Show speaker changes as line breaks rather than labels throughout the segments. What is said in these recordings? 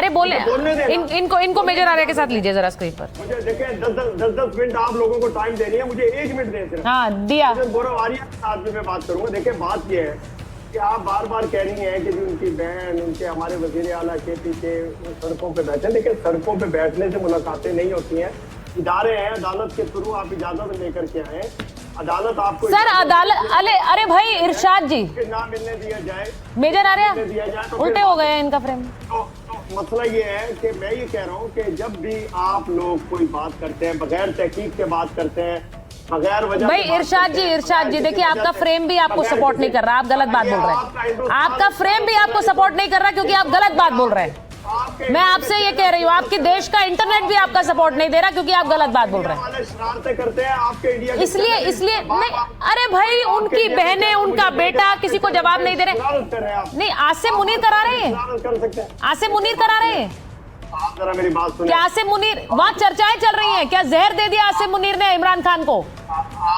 अरे बोले इनको मेजर आर्या के साथ लीजिए जरा स्क्रीन पर।
मुझे देखें 10 मिनट आप लोगों को टाइम देनी है, मुझे 1 मिनट दें सिर्फ।
हाँ दिया।
गौरव आर्या के साथ भी मैं बात करूंगा। देखिए बात ये है कि आप बार बार कह रही हैं कि जो उनकी बहन, उनके हमारे वजीर आला के पीछे सड़कों पे बैठे, लेकिन सड़कों पे बैठने से मुलाकातें नहीं होती हैं। इदारे हैं, अदालत के थ्रू आप इजाजत लेकर के आए, अदालत आपको
सर अदालत अरे भाई इरशाद जी
ना मिलने दिया जाए,
मेजर आर्या
दिया जाए तो
उल्टे हो गए इनका फ्रेम।
तो मसला ये है कि मैं ये कह रहा हूँ कि जब भी आप लोग कोई बात करते हैं, बगैर तहकीक के बात करते हैं, बगैर वजह
भाई इरशाद जी देखिए आपका फ्रेम भी आपको सपोर्ट नहीं कर रहा, आप गलत बात बोल रहे हैं। आपका फ्रेम भी आपको सपोर्ट नहीं कर रहा क्योंकि आप गलत बात बोल रहे हैं। मैं आपसे ये कह रही हूँ, आपके देश का इंटरनेट भी आपका सपोर्ट नहीं दे रहा क्योंकि आप गलत बात बोल रहे हैं।
शरारतें करते हैं आपके इंडिया,
इसलिए नहीं। अरे भाई उनकी बहनें, उनका बेटा किसी को जवाब नहीं दे रहे। नहीं आसिम मुनीर करा रहे हैं, आसिम मुनीर करा रहे हैं।
आप जरा मेरी बात सुनिए।
क्या आसिम मुनीर, वहाँ चर्चाएं चल रही हैं, क्या जहर दे दिया आसिम मुनीर ने इमरान खान को?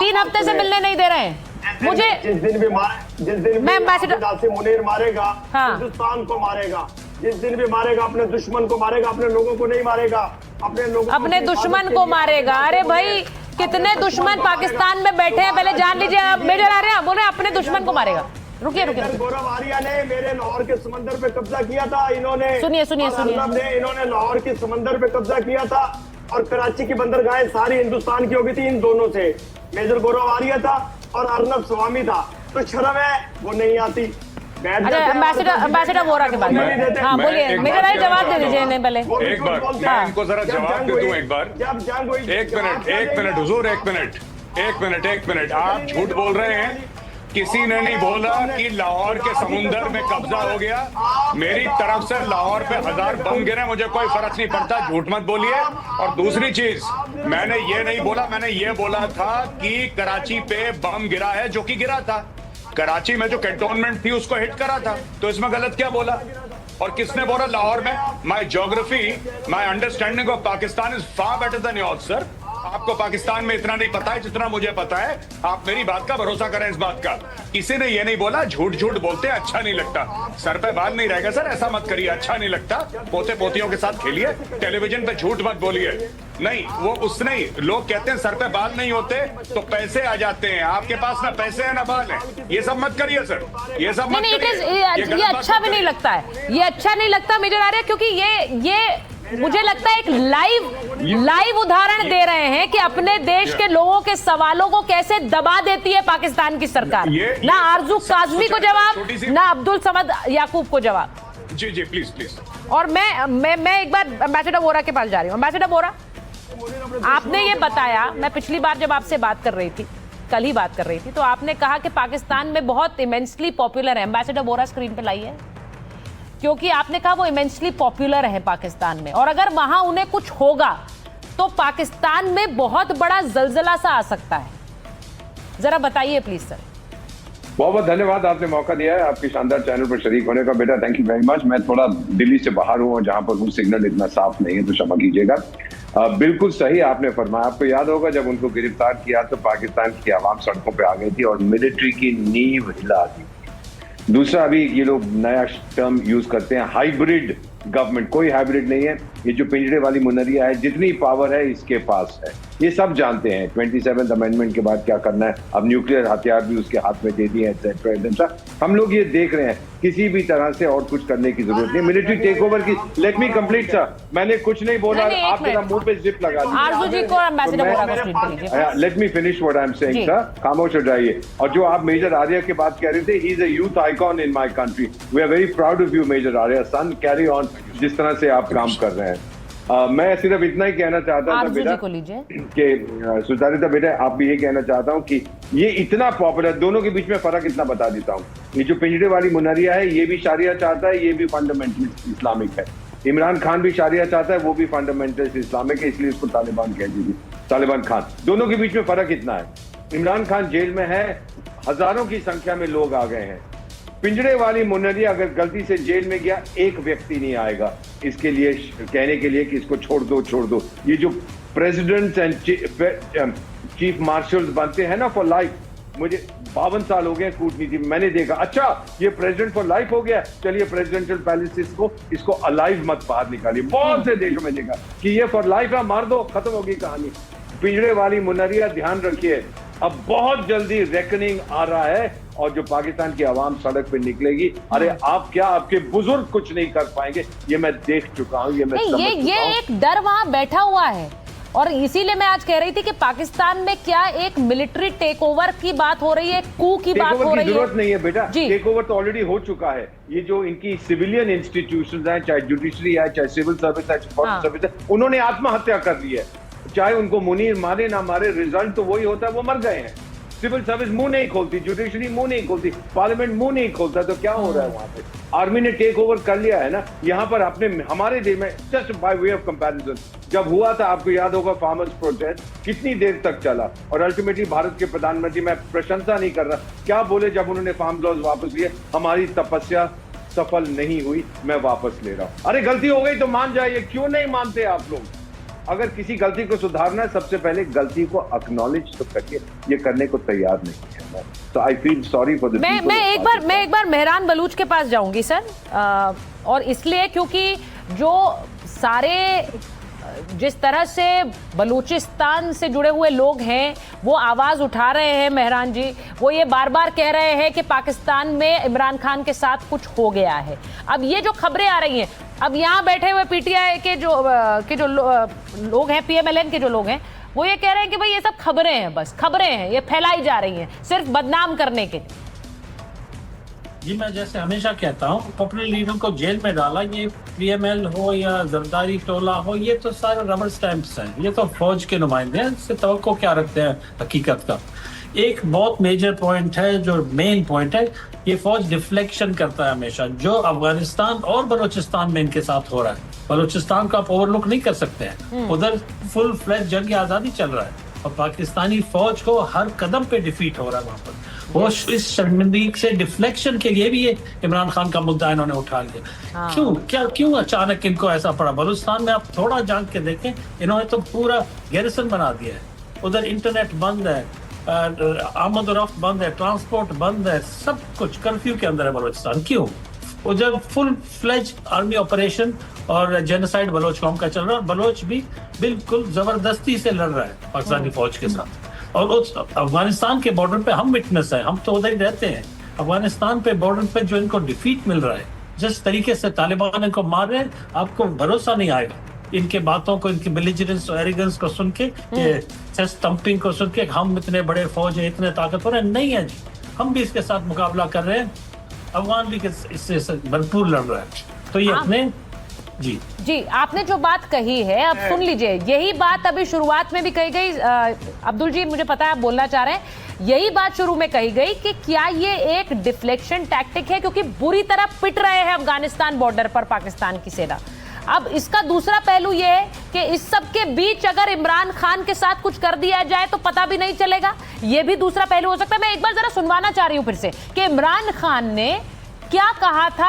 3 हफ्ते से मिलने नहीं दे रहे हैं मुझे।
जिस दिन भी आसिम मुनीर मारेगा, हिंदुस्तान को मारेगा। जिस दिन भी मारेगा अपने दुश्मन को मारेगा, अपने लोगों को नहीं मारेगा। अपने
दुश्मन को मारेगा। अरे भाई कितने दुश्मन पाकिस्तान में बैठे हैं पहले जान लीजिए। आप मेजर आर्या बोल रहे हैं अपने दुश्मन को मारेगा। रुकिए
गौरव आर्या ने मेरे लाहौर के समंदर पे कब्जा किया था। इन्होंने
सुनिए
इन्होंने लाहौर के समंदर पे कब्जा किया था और कराची की बंदरगाहें सारी हिंदुस्तान की हो गई थी इन दोनों से। मेजर गौरव आर्या था और अर्नब स्वामी था। तो शर्म है वो नहीं आती।
एम्बेसडर वोरा के बाद हाँ बोलिए मेजर आर्या, जवाब दे दीजिए इन्हें पहले।
एक बार मैं इनको जरा जवाब दे दूं एक बार। एक मिनट हुजूर, एक मिनट आप झूठ बोल रहे हैं। किसी ने नहीं बोला कि लाहौर के समुंदर में कब्जा हो गया। मेरी तरफ से लाहौर पे 1000 बम गिरे, मुझे कोई फर्क नहीं पड़ता। झूठ मत बोलिए। और दूसरी चीज मैंने ये नहीं बोला, मैंने ये बोला था कि कराची पे बम गिरा है, जो कि गिरा था। कराची में जो कैंटोनमेंट थी उसको हिट करा था, तो इसमें गलत क्या बोला? और किसने बोला लाहौर में? My geography, my understanding of Pakistan is far better than yours sir. आपको पाकिस्तान में इतना नहीं पता है जितना मुझे पता है। आप मेरी बात का भरोसा करें इस बात का। किसी ने ये नहीं बोला। झूठ बोलते अच्छा नहीं लगता। सर पे बाल नहीं रहेगा सर, ऐसा मत करिए, अच्छा नहीं लगता। पोते पोतियों के साथ खेलिए, टेलीविजन पे झूठ मत बोलिए। नहीं वो उसने ही, लोग कहते हैं सर पे बाल नहीं होते तो पैसे आ जाते हैं। आपके पास ना पैसे है ना बाल है। ये सब मत करिए सर, ये सब मत करिए।
ये अच्छा भी नहीं लगता है, ये अच्छा नहीं लगता मेजर आर्या, क्योंकि ये मुझे लगता है एक लाइव उदाहरण दे रहे हैं कि अपने देश के लोगों के सवालों को कैसे दबा देती है पाकिस्तान की सरकार। ना आरजू काजमी को जवाब, ना अब्दुल समद याकूब को जवाब।
जी प्लीज।
और मैं एक बार एम्बेसडर वोरा के पास जा रही हूँ। एम्बेसडर वोरा, आपने ये बताया, मैं पिछली बार जब आपसे बात कर रही थी, कल ही बात कर रही थी, तो आपने कहा कि पाकिस्तान में बहुत इमेंसली पॉपुलर है। एम्बेसडर वोरा स्क्रीन पे लाइए, क्योंकि आपने कहा वो इमेंसली पॉपुलर है पाकिस्तान में, और अगर वहां उन्हें कुछ होगा तो पाकिस्तान में बहुत बड़ा जलजला सा आ सकता है। जरा बताइए प्लीज सर।
बहुत बहुत धन्यवाद, आपने मौका दिया है आपके शानदार चैनल पर शरीक होने का। बेटा थैंक यू वेरी मच। मैं थोड़ा दिल्ली से बाहर हूँ और जहां पर हूँ सिग्नल इतना साफ नहीं है, तो क्षमा कीजिएगा। बिल्कुल सही आपने फरमाया। आपको याद होगा जब उनको गिरफ्तार किया तो पाकिस्तान की आवाम सड़कों पे आ गई थी और मिलिट्री की नींव हिला दी। दूसरा, अभी ये लोग नया टर्म यूज करते हैं, हाइब्रिड गवर्नमेंट। कोई हाइब्रिड नहीं है। ये जो पिंजरे वाली मुनरिया है, जितनी पावर है इसके पास है, ये सब जानते हैं। 27th अमेंडमेंट के बाद क्या करना है। अब न्यूक्लियर हथियार भी उसके हाथ में दे दिए हैं। हम लोग ये देख रहे हैं, किसी भी तरह से और कुछ करने की जरूरत नहीं। मिलिट्री टेक ओवर की। लेट मी कंप्लीट सर, मैंने कुछ नहीं बोला, आप मेरा मुंह पे जिप लगा दीजिए। Let me finish what I am saying sir, खामोश हो जाइए। और जो आप मेजर आर्या की बात कह रहे थे, he is a youth icon in my country. We are very proud of you major Arya son, carry on जिस तरह से आप काम कर रहे हैं। मैं सिर्फ इतना ही कहना चाहता था बेटा कि सुचारिता बेटा, आप भी ये कहना चाहता हूँ कि ये इतना पॉपुलर, दोनों के बीच में फर्क इतना बता देता हूँ। ये जो पिंजरे वाली मुनरिया है, ये भी शारिया चाहता है, ये भी फंडामेंटलिस्ट इस्लामिक है। इमरान खान भी शारिया चाहता है, वो भी फंडामेंटलिस्ट इस्लामिक है, इसलिए उसको तालिबान कह दीजिए, तालिबान खान। दोनों के बीच में फर्क इतना है, इमरान खान जेल में है, हजारों की संख्या में लोग आ गए हैं। पिंजरे वाली मुनरिया अगर गलती से जेल में गया, एक व्यक्ति नहीं आएगा इसके लिए कहने के लिए कि इसको छोड़ दो। ये जो प्रेसिडेंट्स एंड चीफ मार्शल्स बनते हैं ना फॉर लाइफ, मुझे 52 साल हो गए कूटनीति में, मैंने देखा। अच्छा ये प्रेसिडेंट फॉर लाइफ हो गया, चलिए प्रेसिडेंशियल पैलेस को इसको अलाइव मत बाहर निकालिए। बहुत से देशों में देखा कि ये फॉर लाइफ है, मार दो, खत्म होगी कहानी। पिंजड़े वाली मुनरिया ध्यान रखिए, अब बहुत जल्दी रेकनिंग आ रहा है और जो पाकिस्तान की आवाम सड़क पे निकलेगी, अरे आप क्या, आपके बुजुर्ग कुछ नहीं कर पाएंगे, ये मैं देख चुका हूँ, ये मैं समझ चुका हूं।
ये एक डर वहां बैठा हुआ है और इसीलिए मैं आज कह रही थी कि पाकिस्तान में क्या एक मिलिट्री टेक ओवर की बात हो रही है, कू की बात हो रही है।
जरूरत नहीं है बेटा, टेक ओवर तो ऑलरेडी हो चुका है। ये जो इनकी सिविलियन इंस्टीट्यूशंस हैं, चाहे जुडिशरी है, चाहे सिविल सर्विस है, फॉरेन सर्विस है, उन्होंने आत्महत्या कर ली है। चाहे उनको मुनीर मारे ना मारे, रिजल्ट तो वही होता है, वो मर गए हैं। सिविल सर्विस मुंह नहीं खोलती, जुडिशरी मुंह नहीं खोलती, पार्लियामेंट मुंह नहीं खोलता, तो क्या हो रहा है वहां पे? आर्मी ने टेक ओवर कर लिया है ना। यहाँ पर आपने हमारे देश में, just by way of comparison, जब हुआ था आपको याद होगा फार्मर्स प्रोटेस्ट, कितनी देर तक चला और अल्टीमेटली भारत के प्रधानमंत्री, मैं प्रशंसा नहीं कर रहा, क्या बोले जब उन्होंने फार्म लॉज वापस लिए? हमारी तपस्या सफल नहीं हुई, मैं वापस ले रहा हूं। अरे गलती हो गई तो मान जाइए, क्यों नहीं मानते आप लोग? अगर किसी गलती को सुधारना है, सबसे पहले गलती को एक्नॉलेज तो करिए, ये करने को तैयार नहीं है। तो I feel sorry for this.
मैं एक बार मेहरान बलूच के पास जाऊंगी सर, और इसलिए क्योंकि जो सारे जिस तरह से बलूचिस्तान से जुड़े हुए लोग हैं वो आवाज उठा रहे हैं मेहरान जी, वो ये बार बार कह रहे हैं कि पाकिस्तान में इमरान खान के साथ कुछ हो गया है। अब ये जो खबरें आ रही हैं, अब यहाँ बैठे हुए पीटीआई के जो लोग हैं, पीएमएलएन के जो लोग हैं, वो ये कह रहे हैं कि भाई ये सब खबरें हैं, बस खबरें हैं, ये फैलाई जा रही हैं सिर्फ बदनाम करने के।
जी मैं जैसे हमेशा कहता हूँ, पॉपुलर लीडर को जेल में डाला, ये पीएमएल हो या जरदारी टोला हो, ये तो सारे रबर स्टैंप्स हैं, ये तो फौज के नुमाइंदे हैं, इससे तवक्को क्या रखते हैं हकीकत का। एक बहुत मेजर पॉइंट है, जो मेन पॉइंट है, ये फौज डिफ्लेक्शन करता है हमेशा, जो अफगानिस्तान और बलूचिस्तान में इनके साथ हो रहा है। बलूचिस्तान को आप ओवरलुक नहीं कर सकते हैं, उधर फुल फ्लैश जंग आज़ादी चल रहा है और पाकिस्तानी फौज को हर कदम पे डिफीट हो रहा है वहां पर। वो इस शर्मिंदगी से डिफ्लेक्शन के लिए भी ये इमरान खान का मुद्दा इन्होंने उठा लिया। क्यों अचानक इनको ऐसा पड़ा? बलूचिस्तान में आप थोड़ा जान के देखें, इन्होंने तो पूरा गैरिसन बना दिया है, उधर इंटरनेट बंद है, आमद और रफ्त बंद है, ट्रांसपोर्ट बंद है, सब कुछ कर्फ्यू के अंदर है बलूचिस्तान। क्यों? उधर फुल फ्लेज आर्मी ऑपरेशन और जेनोसाइड बलोच कौम का चल रहा है, और बलोच भी बिल्कुल जबरदस्ती से लड़ रहा है पाकिस्तानी फौज के साथ। और उस अफगानिस्तान के बॉर्डर पे हम विटनेस हैं, हम तो उधर ही रहते हैं। अफगानिस्तान पे बॉर्डर पे जो इनको डिफीट मिल रहा है, जिस तरीके से तालिबान इनको मार रहे हैं, आपको भरोसा नहीं आएगा इनके बातों को, इनकी बिलिजेंस और एरोगेंस को सुन के, चेस्ट थंपिंग को सुन के, हम इतने बड़े फौज है, इतने ताकतवर है। नहीं है जी, हम भी इसके साथ मुकाबला कर रहे हैं, अफगान भी इससे भरपूर लड़ रहा है। तो ये अपने जी
आपने जो बात कही है, अब सुन लीजिए, यही बात अभी शुरुआत में भी कही गई। अब्दुल जी, मुझे पता है आप बोलना चाह रहे हैं, यही बात शुरू में कही गई कि क्या ये एक डिफ्लेक्शन टैक्टिक है, क्योंकि बुरी तरह पिट रहे हैं अफगानिस्तान बॉर्डर पर पाकिस्तान की सेना। अब इसका दूसरा पहलू ये है कि इस सब के बीच अगर इमरान खान के साथ कुछ कर दिया जाए तो पता भी नहीं चलेगा, ये भी दूसरा पहलू हो सकता है। मैं एक बार जरा सुनवाना चाह रही हूं फिर से कि इमरान खान ने क्या कहा था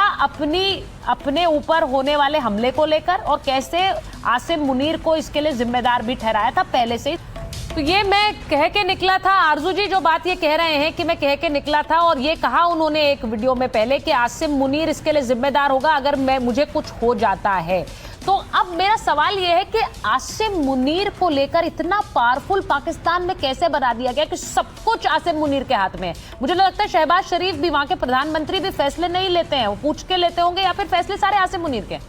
अपने ऊपर होने वाले हमले को लेकर, और कैसे आसिम मुनीर को इसके लिए जिम्मेदार भी ठहराया था पहले से ही। तो ये मैं कह के निकला था, आरजू जी जो बात ये कह रहे हैं कि मैं कह के निकला था, और ये कहा उन्होंने एक वीडियो में पहले कि आसिम मुनीर इसके लिए जिम्मेदार होगा अगर मुझे कुछ हो जाता है। तो अब मेरा सवाल ये है कि आसिम मुनीर को लेकर इतना पावरफुल पाकिस्तान में कैसे बना दिया गया कि सब कुछ आसिम मुनीर के हाथ में है? मुझे लगता है शहबाज शरीफ भी, वहां के प्रधानमंत्री भी फैसले नहीं लेते हैं, वो पूछ के लेते होंगे, या फिर फैसले सारे आसिम मुनीर के?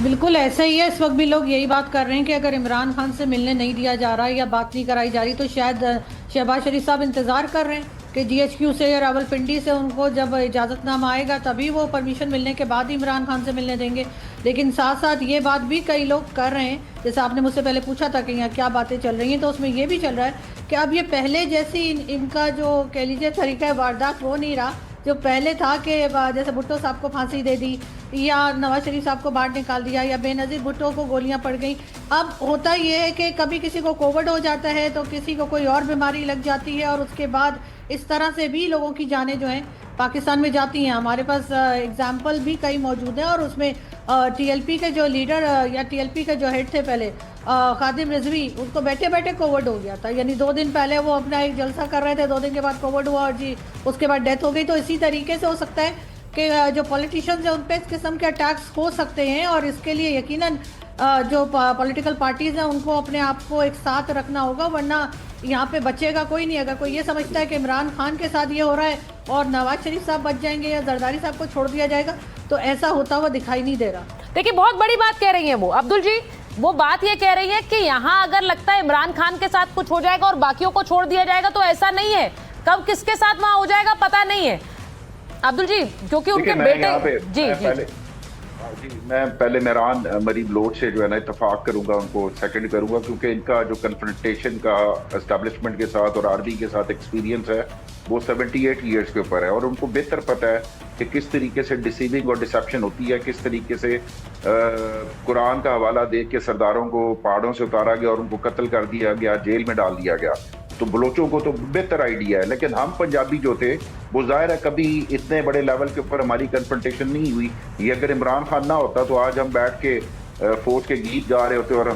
बिल्कुल ऐसा ही है। इस वक्त भी लोग यही बात कर रहे हैं कि अगर इमरान खान से मिलने नहीं दिया जा रहा है या बात नहीं कराई जा रही, तो शायद शहबाज शरीफ साहब इंतजार कर रहे हैं कि जीएचक्यू से या रावलपिंडी से उनको जब इजाज़तनामा आएगा तभी वो परमिशन मिलने के बाद ही इमरान खान से मिलने देंगे। लेकिन साथ साथ ये बात भी कई लोग कर रहे हैं, जैसे आपने मुझसे पहले पूछा था कि यहाँ क्या बातें चल रही हैं, तो उसमें ये भी चल रहा है कि अब ये पहले जैसी इनका जो कह लीजिए तरीका वारदात वो नहीं रहा जो पहले था, कि जैसे भुट्टो साहब को फांसी दे दी या नवाज शरीफ साहब को बाहर निकाल दिया या बेनज़ीर भुट्टो को गोलियां पड़ गई। अब होता ये है कि कभी किसी को कोविड हो जाता है तो किसी को कोई और बीमारी लग जाती है, और उसके बाद इस तरह से भी लोगों की जानें जो हैं पाकिस्तान में जाती हैं। हमारे पास एग्जाम्पल भी कई मौजूद हैं और उसमें टीएलपी के जो लीडर या टीएलपी के जो हेड थे पहले खादिम रिजवी, उनको बैठे बैठे कोविड हो गया था। यानी 2 दिन पहले वो अपना एक जलसा कर रहे थे, 2 दिन के बाद कोविड हुआ और जी उसके बाद डेथ हो गई। तो इसी तरीके से हो सकता है कि जो पॉलिटिशियंस हैं उन पर इस किस्म के अटैक्स हो सकते हैं और इसके लिए यकीनन जो पॉलिटिकल पार्टीज हैं उनको अपने आप को एक साथ रखना होगा, वरना यहाँ पे बचेगा कोई नहीं। अगर कोई ये समझता है कि इमरान खान के साथ ये हो रहा है और नवाज शरीफ साहब बच जाएंगे या जरदारी साहब को छोड़ दिया जाएगा, तो ऐसा होता हुआ दिखाई नहीं दे रहा।
देखिए बहुत बड़ी बात कह रही हैं वो अब्दुल जी, वो बात ये कह रही है कि यहाँ अगर लगता है इमरान खान के साथ कुछ हो जाएगा और बाकियों को छोड़ दिया जाएगा, तो ऐसा नहीं है। कब किसके साथ वहां हो जाएगा पता नहीं है अब्दुल जी, क्योंकि उनके बेटे
जी मैं पहले मेहरान मरीम लोड से जो है ना इत्तेफाक करूंगा, उनको सेकंड करूंगा, क्योंकि इनका जो कन्फ्रंटेशन का एस्टेब्लिशमेंट के साथ और आर्मी के साथ एक्सपीरियंस है वो 78 ईयर्स के ऊपर है और उनको बेहतर पता है कि किस तरीके से डिसीविंग और डिसेप्शन होती है, किस तरीके से कुरान का हवाला दे के सरदारों को पहाड़ों से उतारा गया और उनको कत्ल कर दिया गया, जेल में डाल दिया गया। तो बलोचों को तो बेहतर आइडिया है, लेकिन हम पंजाबी जो थे वो जाहिर है कभी इतने बड़े लेवल के ऊपर हमारी कन्फ्रंटेशन नहीं हुई। ये अगर इमरान खान ना होता तो आज हम बैठ के फौज के गीत गा रहे होते और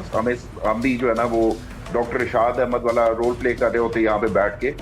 हम भी जो है ना वो डॉक्टर इरशाद अहमद वाला रोल प्ले कर रहे होते यहाँ पे बैठ के।